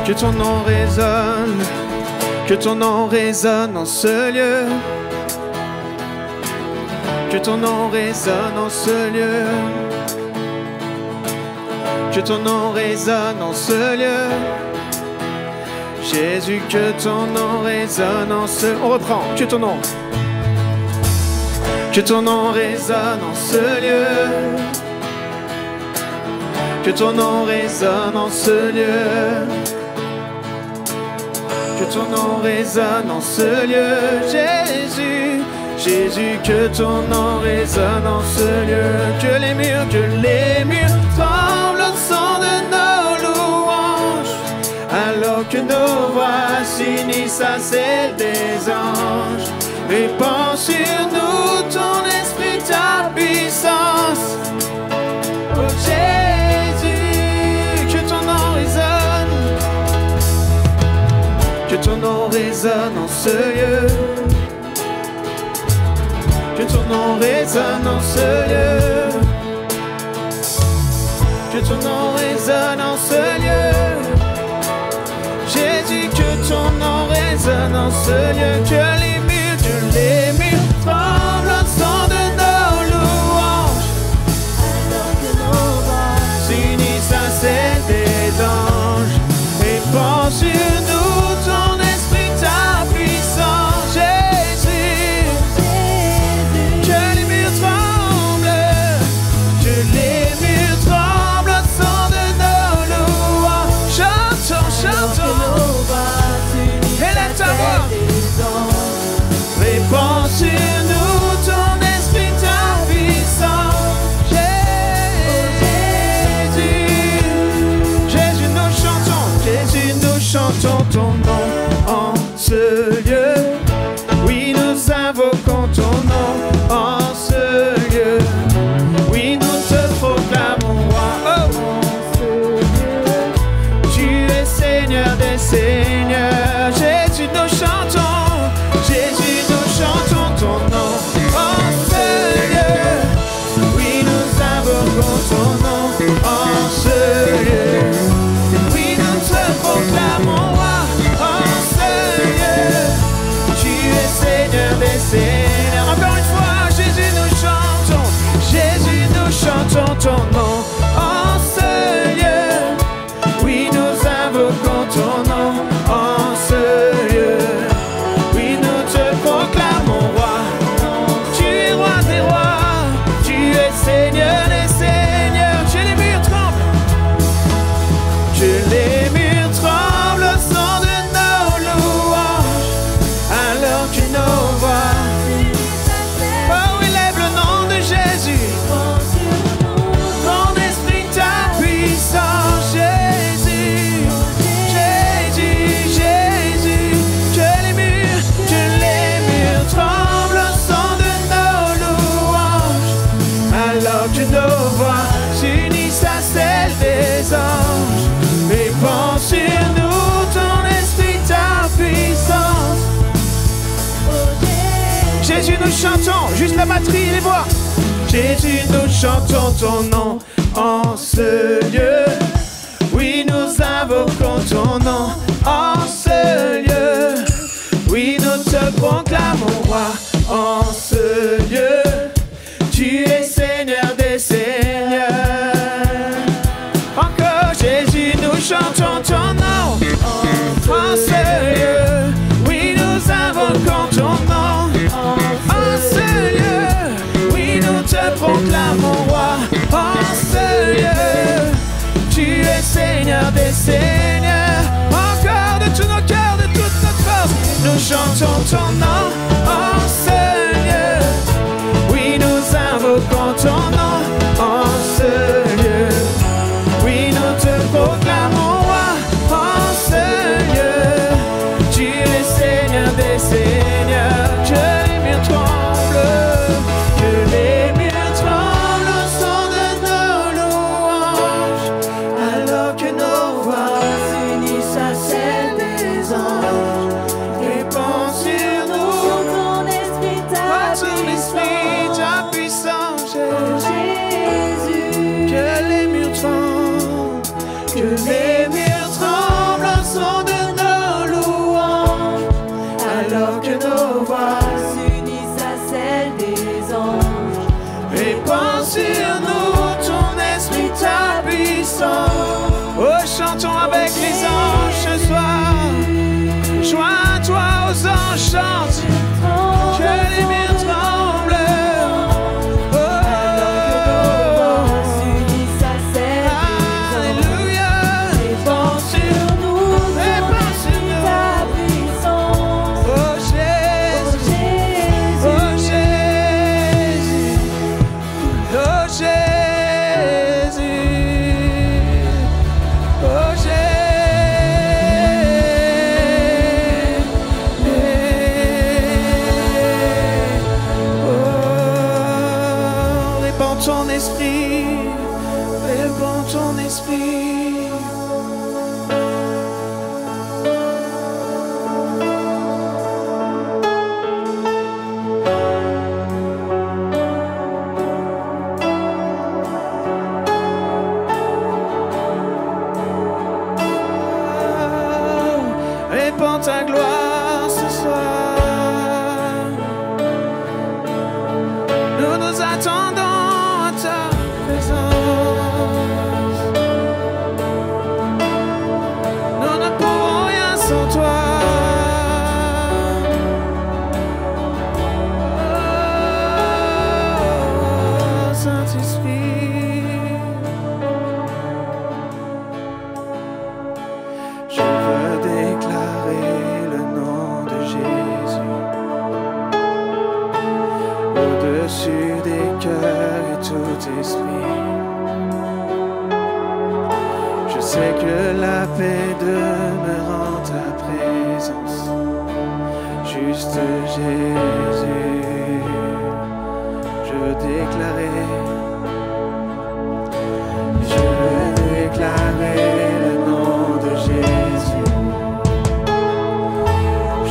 Que ton nom résonne, que ton nom résonne en ce lieu. Que ton nom résonne en ce lieu. Que ton nom résonne en ce lieu. Jésus, que ton nom résonne en ce... On reprend, que ton nom. Que ton nom résonne en ce lieu. Que ton nom résonne en ce lieu. Que ton nom résonne en ce lieu. Jésus, Jésus, que ton nom résonne en ce lieu. Que les murs tremblent au son de nos louanges. Alors que nos voix s'unissent à celles des anges. Répands sur nous ton esprit, ta puissance. Oh Jésus, que ton nom résonne. Que ton nom résonne en ce lieu. Que ton nom résonne en ce lieu. Que ton nom résonne en ce lieu. Jésus, que ton nom résonne en ce lieu. Que les murs tremblent au son de nos louanges. Alors que nos voix s'unissent à celles des anges. Répands sur nous ton esprit, ta puissance. Jésus, que les murs tremblent. Que les murs tremblent au son de nos louanges. Chantons, chantons. Élève ta voix. Répands sur nous ton esprit, ta puissance. Jésus, Jésus, nous chantons ton nom en ce lieu. Oui, nous invoquons ton nom en ce lieu. Oui, nous te proclamons roi. Oh, tu es Seigneur des seigneurs. Jésus, nous chantons. Jésus, nous chantons ton nom en ce lieu. Oui, nous invoquons ton nom en ce lieu. Oui, nous te proclamons roi en ce lieu. Tu es Seigneur des seigneurs. Encore une fois, Jésus, nous chantons. Jésus, nous chantons ton nom en ce lieu. Oui, nous invoquons ton nom en ce lieu. Oui, nous te proclamons roi. Tu es roi des rois. Tu es Seigneur des seigneurs. Que les murs tremblent. Que les murs tremblent au son de nos louanges. Alors que nos voix. Oh, élève le nom de Jésus. Ton esprit, ta puissance. Jésus, Jésus, Jésus. Que les murs tremblent au son de nos louanges. Alors que nos voix s'unissent à celles des anges. Répands sur nous ton esprit, ta puissance. Jésus, nous chantons, juste la batterie et les voix. Jésus, nous chantons ton nom en ce lieu. Oui, nous invoquons ton nom en ce lieu. Oui, nous te proclamons roi en ce lieu. Tu es Seigneur des seigneurs. Encore Jésus, nous chantons ton nom en ce lieu. Oui, nous invoquons ton nom en ce lieu. Oui, nous te proclamons roi en ce lieu. Tu es Seigneur des seigneurs. Encore de tous nos cœurs, de toute notre force, nous chantons ton nom en ce lieu. Oui, nous invoquons ton nom en ce lieu. Oui, nous te proclamons roi en ce lieu. Tu es Seigneur des seigneurs. Que les murs tremblent. Que les murs tremblent au son de nos louanges. Alors que nos voix s'unissent à celles des anges. Répands sur nous ton esprit, ta puissance. Jésus, que les murs tremblent. Que les murs tremblent au son répands ton esprit, répands ton esprit. Répands ta gloire ce soir. Nous nous attendons à ta présence. Nous ne pouvons rien sans toi. Oh, Saint-Esprit, je veux déclarer le nom de Jésus au-dessus des cœurs et tout esprit. Je sais que la paix demeure en ta présence, juste Jésus. Je veux déclarer, le nom de Jésus,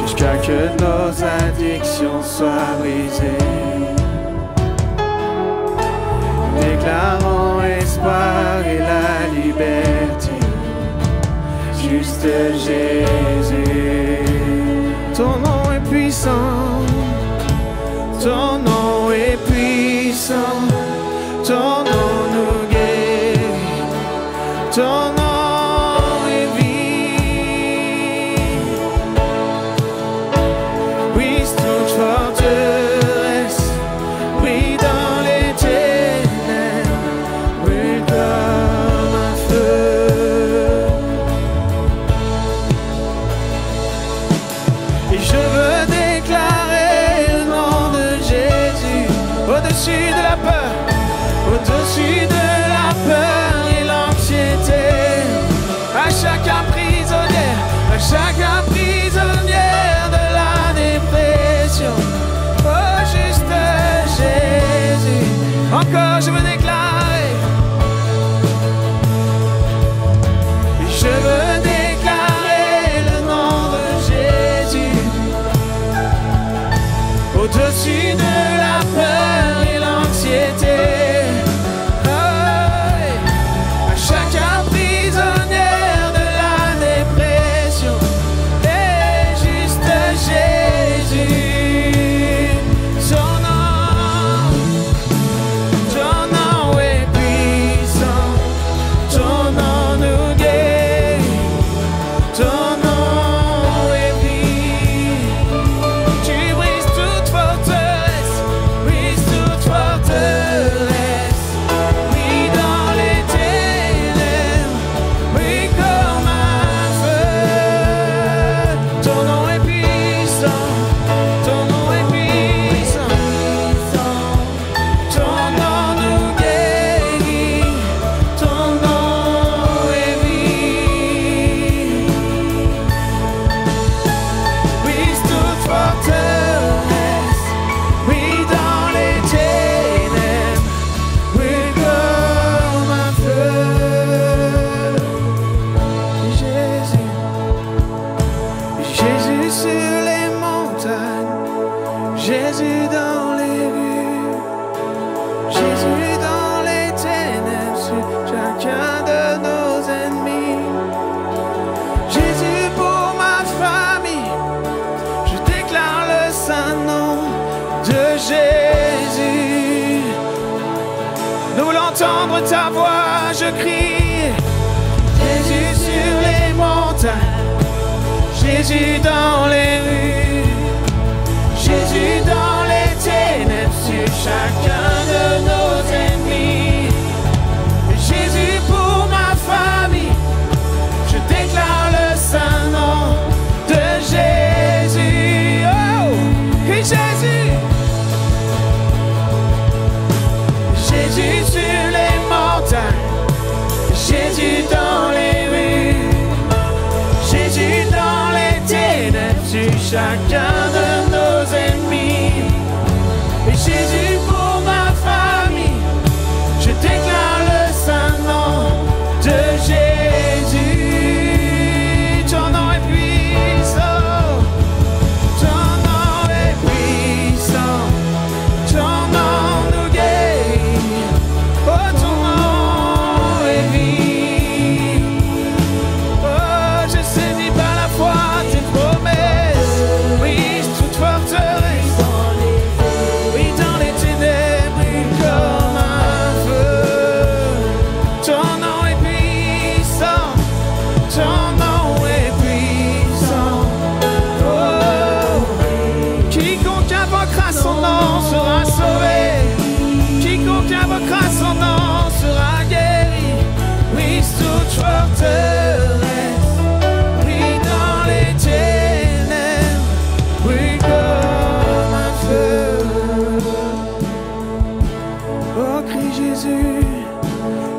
jusqu'à que nos addictions soient brisées. Déclarons espoir et la liberté, juste Jésus. Ton nom est puissant, ton nom est puissant, ton nom nous guérit, ton nom est vie. Brise toute forteresse, brille dans les ténèbres, brille comme un feu. Et je veux déclarer le nom de Jésus au-dessus de la peur, au-dessus de la peur et l'anxiété, à chacun prisonnière, à chacun prisonnière de la dépression. Oh, juste Jésus. Encore je veux déclarer, je veux déclarer le nom de Jésus au-dessus de la peur et l'anxiété. Chacun prisonnière de la dépression, et juste Jésus. Son nom est puissant, ton nom nous guérit, ton nom est vie. Tu brises toute forteresse, brise toute forteresse, brille dans les ténèbres, brille comme un feu. Ton nom est puissant, ton nom est puissant, ton nom nous guérit, ton nom est vie. Brise toute forteresse, brille dans les ténèbres, brille comme un feu. Jésus, Jésus sur les montagnes, Jésus dans les rues, Jésus dans les ténèbres, sur chacun de nos ennemis. Jésus pour ma famille, je déclare le saint nom de Jésus. Nous voulons entendre ta voix, je crie. Jésus sur les montagnes, Jésus dans les rues, Jésus dans les ténèbres, sur chacun de nos ennemis. Jésus pour ma famille, je déclare le saint nom de Jésus. Oh, crie Jésus. Jésus sur les montagnes, Jésus dans les rues, Jésus dans les ténèbres, sur chacun de nos ennemis. Et Jésus pour ma femme. Quiconque invoquera son nom sera guéri. Oui, toute forteresse, oui, dans les ténèbres, oui, comme un feu. Oh, crie Jésus,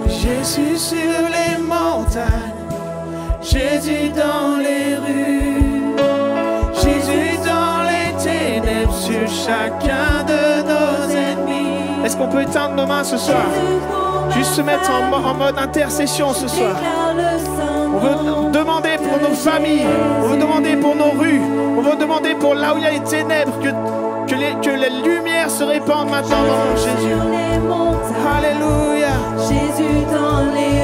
Jésus sur les montagnes, Jésus dans les rues, Jésus dans les ténèbres, sur chacun de nos ennemis. Est-ce qu'on peut éteindre nos mains ce soir? Juste se mettre en mode intercession ce soir. On veut demander pour nos familles, on veut demander pour nos rues, on veut demander pour là où il y a les ténèbres, que les lumières se répandent maintenant dans Jésus. Alléluia.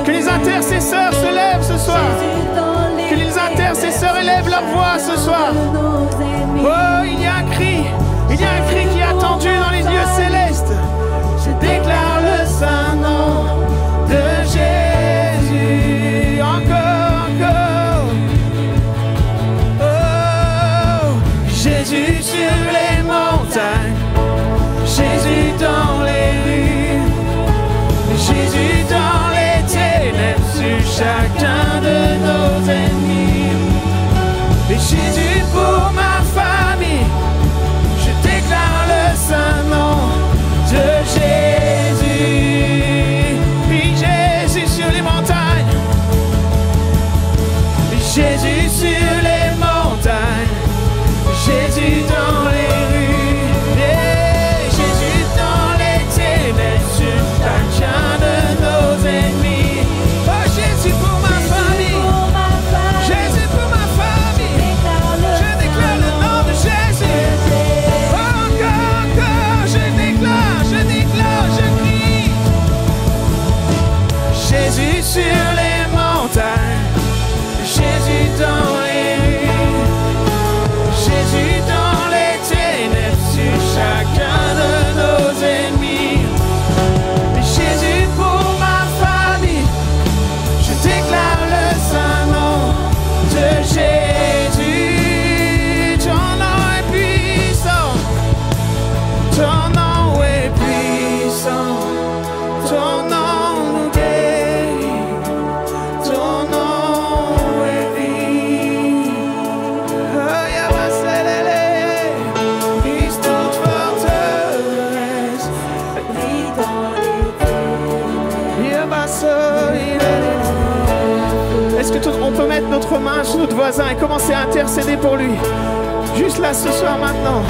Que les intercesseurs se lèvent ce soir. Que les intercesseurs élèvent leur voix ce soir. Oh, il y a un cri qui est attendu dans les lieux célestes. Je déclare le saint nom de Jésus. Encore. Oh, Jésus sur les montagnes, Jésus dans les rues, Jésus dans les ténèbres, sur chacun de nos ennemis. Et Jésus pour ma famille, je déclare le saint nom de Jésus. Puis Jésus sur les montagnes, Jésus sur les montagnes, Jésus dans les rues, et Jésus dans les ténèbres, sur chacun de nos ennemis. Oh, Jésus pour ma famille, Jésus pour ma famille, je déclare le nom de Jésus. Encore, je déclare, je crie. Jésus sur les montagnes, Jésus dans les rues, Jésus dans les ténèbres, sur chacun de nos ennemis. Jésus pour ma famille, je déclare le saint nom de Jésus. Ton nom est puissant, ton nom est puissant, ton nom nous guérit, ton nom est vie. Oh, Yabaselele, Christ toute forteresse, Yabaselele. Est-ce que on peut mettre notre main sur notre voisin et commencer à intercéder pour lui? Juste là ce soir maintenant.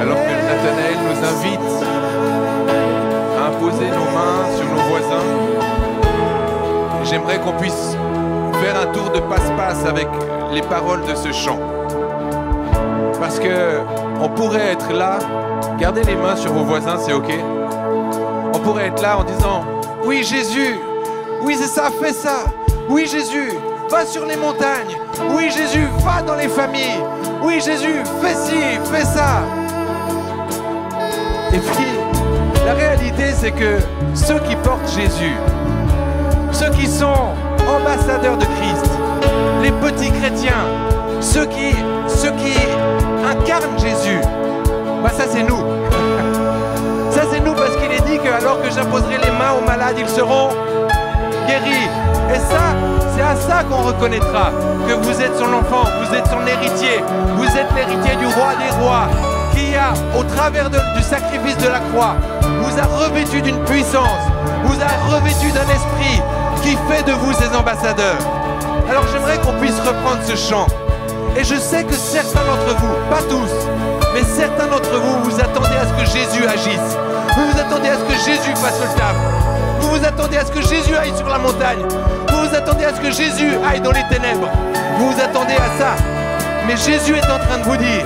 Alors que Nathanaël nous invite à imposer nos mains sur nos voisins, j'aimerais qu'on puisse faire un tour de passe-passe avec les paroles de ce chant. Parce que on pourrait être là, gardez les mains sur vos voisins, c'est ok. On pourrait être là en disant, oui Jésus, oui c'est ça, fais ça. Oui Jésus, va sur les montagnes. Oui Jésus, va dans les familles. Oui Jésus, fais ci, fais ça. Et puis, la réalité c'est que ceux qui portent Jésus, ceux qui sont ambassadeurs de Christ, les petits chrétiens, ceux qui incarnent Jésus, bah ça c'est nous. Ça c'est nous parce qu'il est dit que alors que j'imposerai les mains aux malades, ils seront guéris. Et ça, c'est à ça qu'on reconnaîtra que vous êtes son enfant, vous êtes son héritier, vous êtes l'héritier du roi des rois, qui a, au travers du sacrifice de la croix, vous a revêtu d'une puissance, vous a revêtu d'un esprit qui fait de vous ses ambassadeurs. Alors j'aimerais qu'on puisse reprendre ce chant. Et je sais que certains d'entre vous, pas tous, mais certains d'entre vous, vous attendez à ce que Jésus agisse. Vous vous attendez à ce que Jésus fasse le taf. Vous vous attendez à ce que Jésus aille sur la montagne. Vous vous attendez à ce que Jésus aille dans les ténèbres. Vous vous attendez à ça. Mais Jésus est en train de vous dire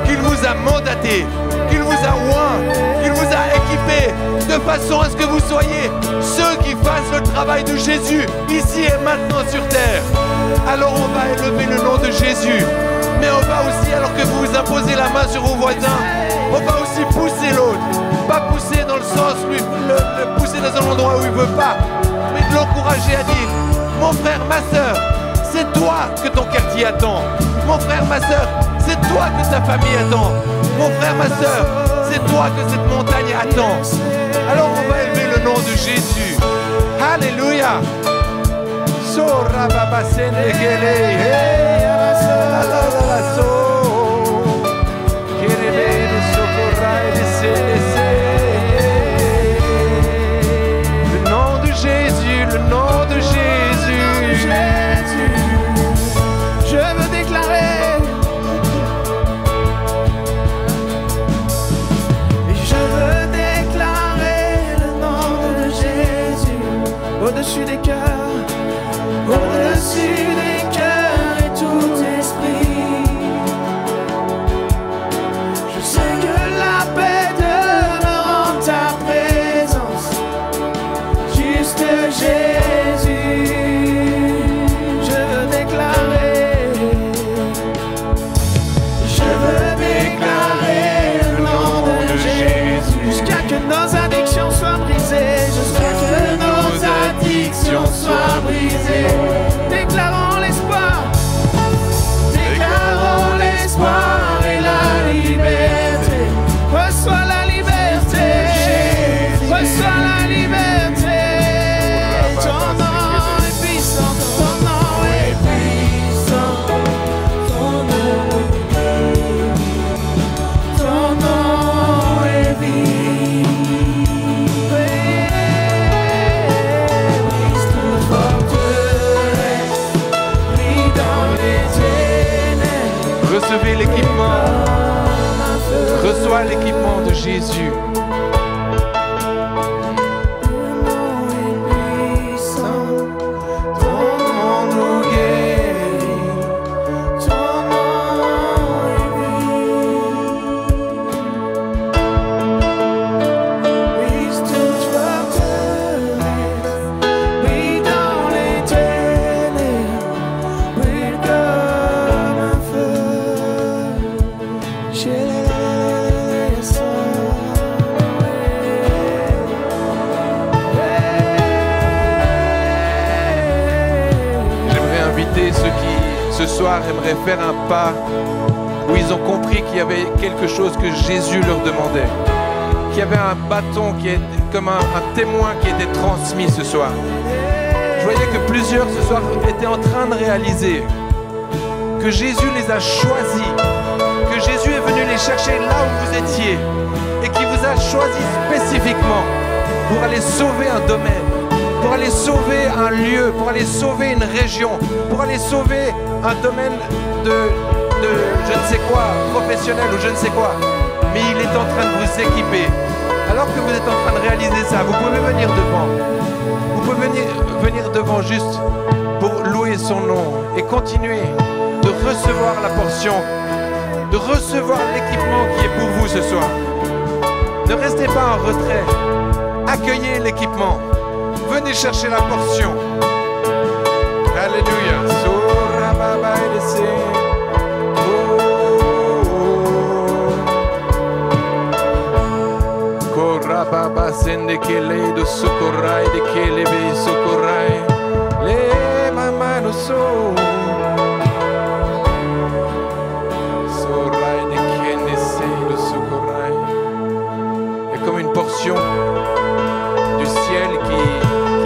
qu'il vous a mandaté, qu'il vous a oint, qu'il vous a équipé de façon à ce que vous soyez ceux qui fassent le travail de Jésus ici et maintenant sur terre. Alors on va élever le nom de Jésus. Mais on va aussi, alors que vous vous imposez la main sur vos voisins, on va aussi pousser l'autre. Pas pousser dans le sens, le pousser dans un endroit où il ne veut pas, mais de l'encourager à dire, mon frère, ma soeur, C'est toi que ton quartier attend. Mon frère, ma soeur, c'est toi que ta famille attend. Mon frère, ma soeur, c'est toi que cette montagne attend. Alors on va élever le nom de Jésus. Alléluia. Sora baba sendekele. Hey, la la la so. Kerele de sokora et de célese. Le nom de Jésus, le nom de Jésus. Je veux déclarer. Je veux déclarer le nom de Jésus au-dessus des cœurs, au-dessus des cœurs et tout esprit. Je sais que la paix demeure en ta présence, juste Jésus. Je veux déclarer le nom de Jésus, jusqu'à que nos addictions soient brisées, jusqu'à que nos addictions soient brisées. Déclarons l'espoir et la liberté. Reçois la liberté, reçois la liberté. Ton nom est puissant, ton nom est puissant, ton nom est vivant. Brise toute forteresse, brille dans les ténèbres. Recevez l'équipement. Reçois l'équipement de Jésus. Ce soir aimeraient faire un pas où ils ont compris qu'il y avait quelque chose que Jésus leur demandait, qu'il y avait un bâton qui est comme un témoin qui était transmis ce soir. Je voyais que plusieurs ce soir étaient en train de réaliser que Jésus les a choisis, que Jésus est venu les chercher là où vous étiez et qui vous a choisi spécifiquement pour aller sauver un domaine, pour aller sauver un lieu, pour aller sauver une région, pour aller sauver un domaine de je ne sais quoi, professionnel ou je ne sais quoi. Mais il est en train de vous équiper. Alors que vous êtes en train de réaliser ça, vous pouvez venir devant. Vous pouvez venir devant juste pour louer son nom et continuer de recevoir la portion, de recevoir l'équipement qui est pour vous ce soir. Ne restez pas en retrait. Accueillez l'équipement. Venez chercher la portion. Alléluia. Korababa sende kele do sokorai de kele be sokorai le mama no so sorai de kene se do sokorai. Et comme une portion du ciel qui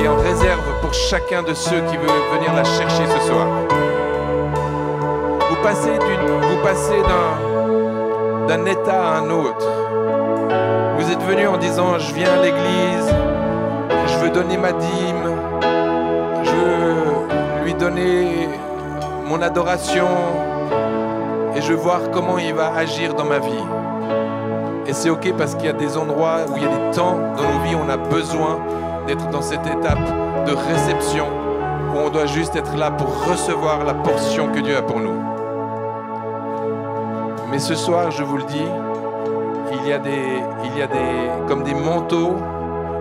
est en réserve pour chacun de ceux qui veulent venir la chercher ce soir. Vous passez d'un état à un autre. Vous êtes venu en disant, je viens à l'église, je veux donner ma dîme, je veux lui donner mon adoration et je veux voir comment il va agir dans ma vie. Et c'est ok parce qu'il y a des endroits où il y a des temps dans nos vies où on a besoin d'être dans cette étape de réception où on doit juste être là pour recevoir la portion que Dieu a pour nous. Mais ce soir, je vous le dis, il y a comme des manteaux,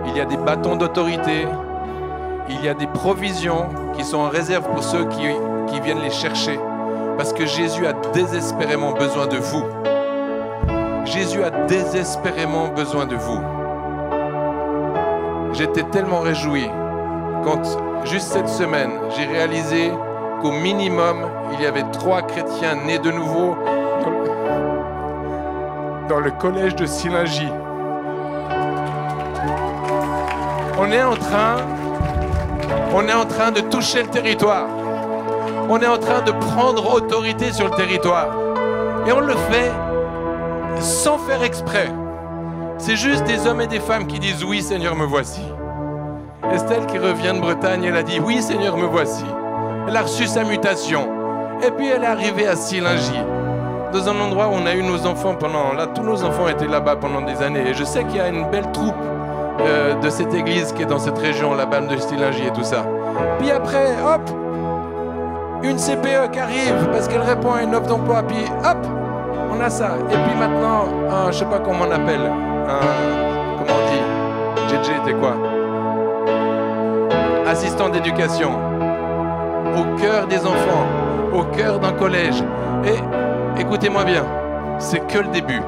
il y a des bâtons d'autorité, il y a des provisions qui sont en réserve pour ceux qui viennent les chercher. Parce que Jésus a désespérément besoin de vous. Jésus a désespérément besoin de vous. J'étais tellement réjoui quand, juste cette semaine, j'ai réalisé qu'au minimum, il y avait 3 chrétiens nés de nouveau dans le collège de Silingy. On est en train de toucher le territoire. On est en train de prendre autorité sur le territoire. Et on le fait sans faire exprès. C'est juste des hommes et des femmes qui disent « Oui, Seigneur, me voici ». Estelle qui revient de Bretagne, elle a dit « Oui, Seigneur, me voici ». Elle a reçu sa mutation. Et puis elle est arrivée à Silingy, dans un endroit où on a eu nos enfants pendant... Là, tous nos enfants étaient là-bas pendant des années. Et je sais qu'il y a une belle troupe de cette église qui est dans cette région, la BAM de Silingy et tout ça. Puis après, hop, une CPE qui arrive parce qu'elle répond à une offre d'emploi. Puis hop, on a ça. Et puis maintenant, je sais pas comment on appelle. Comment on dit? JJ, t'es quoi? Assistant d'éducation. Au cœur des enfants, au cœur d'un collège. Et écoutez-moi bien, c'est que le début.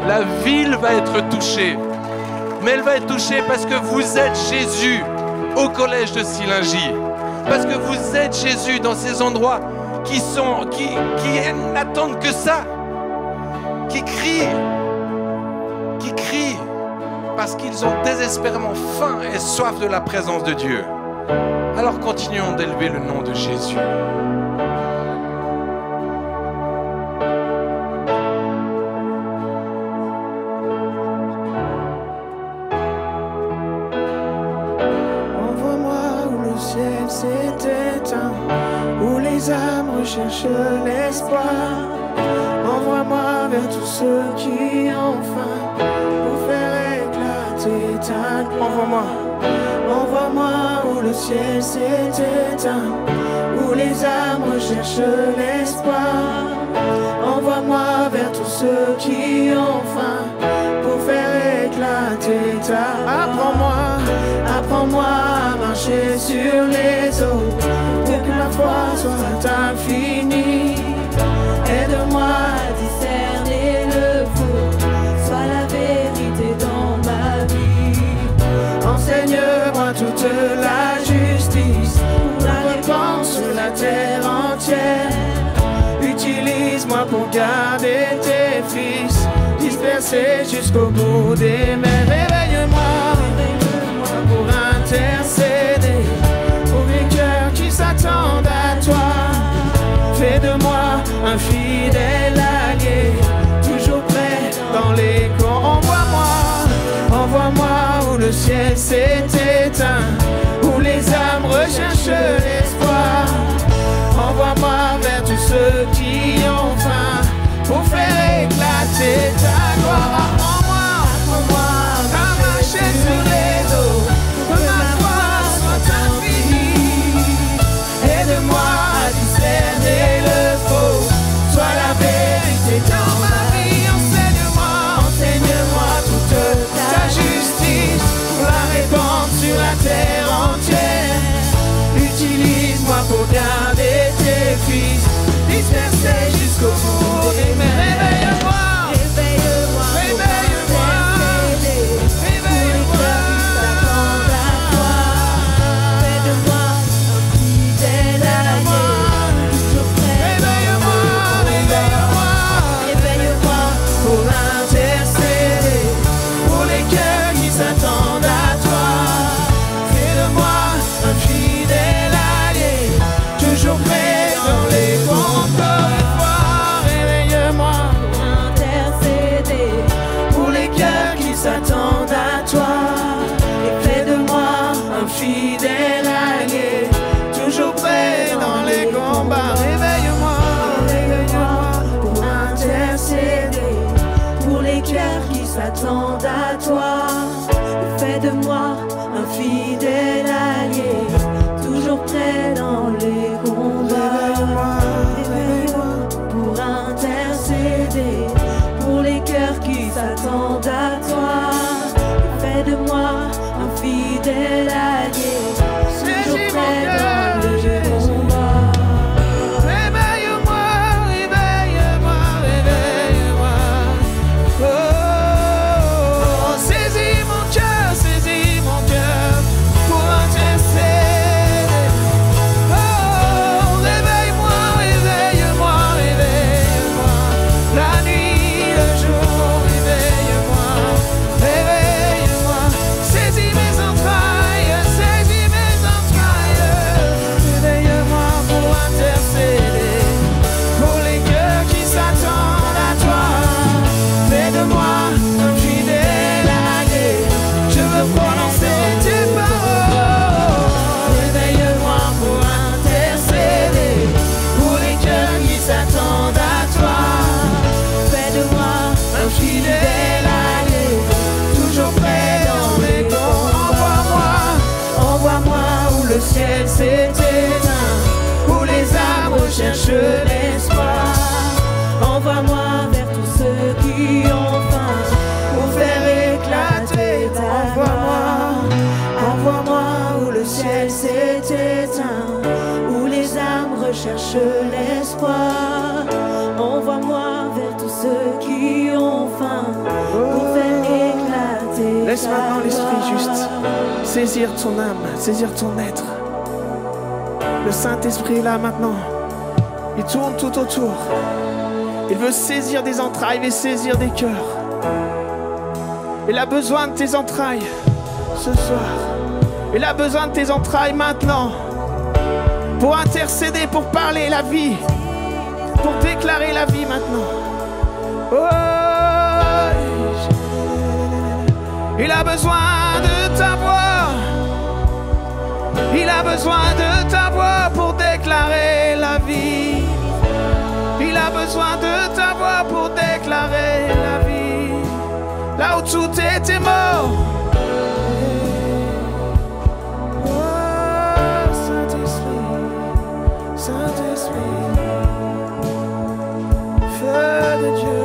La ville va être touchée. Mais elle va être touchée parce que vous êtes Jésus au collège de Silingy. Parce que vous êtes Jésus dans ces endroits qui n'attendent que ça. Qui crient. Parce qu'ils ont désespérément faim et soif de la présence de Dieu. Alors continuons d'élever le nom de Jésus. S'est éteint, où les âmes recherchent l'espoir. Envoie-moi vers tous ceux qui ont faim, pour faire éclater ta gloire. Envoie-moi où le ciel s'est éteint, où les âmes recherchent l'espoir. Envoie-moi vers tous ceux qui ont faim, pour faire éclater ta... Apprends-moi à marcher sur les eaux, pour que ma foi soit infinie. Aide-moi à discerner le faux, sois la vérité dans ma vie. Enseigne-moi toute la justice, pour la répandre sur la terre entière. Utilise-moi pour garder tes fils, dispersés jusqu'au bout des mers. Réveille-moi pour intercéder pour les cœurs qui s'attendent à toi. Fais de moi un fidèle allié, toujours prêt dans les camps. Envoie-moi où le ciel s'est éteint, où les âmes recherchent l'espoir. Envoie-moi vers tous ceux qui ont faim, pour faire éclater ta gloire. Apprends-moi à marcher sur les eaux, que ma foi soit infinie. Aide-moi à discerner le faux, sois la vérité dans ma vie. Enseigne-moi toute ta justice, pour la répandre sur la terre entière. Utilise-moi pour garder tes fils, dispersés jusqu'au bout des mers. Réveille-moi. Fidèle allié, toujours prêt dans les combats. Réveille-moi pour intercéder pour les cœurs qui s'attendent à toi. Fais de moi un fidèle allié, toujours prêt dans les combats. Réveille-moi pour intercéder pour les cœurs qui s'attendent à toi. Fais de moi un fidèle allié, toujours prêt dans le combat. Réveille-moi, réveille-moi, réveille-moi. Oh, saisis mon cœur pour intercéder. Oh, Envoie-moi vers tous ceux qui ont faim pour faire éclater ta voix. Envoie-moi où le ciel s'est éteint, où les âmes recherchent l'espoir. Envoie-moi vers tous ceux qui ont faim pour faire éclater. Laisse maintenant l'Esprit juste saisir ton âme, saisir ton être. Le Saint-Esprit est là maintenant. Il tourne tout autour. Il veut saisir des entrailles, il veut saisir des cœurs. Il a besoin de tes entrailles ce soir. Il a besoin de tes entrailles maintenant. Pour intercéder, pour parler la vie. Pour déclarer la vie maintenant. Oh, il a besoin de ta voix. Il a besoin de ta voix pour déclarer la vie. Il a besoin de ta voix pour déclarer la vie. Là où tout était mort. Oh, Saint-Esprit, Saint-Esprit, feu de Dieu.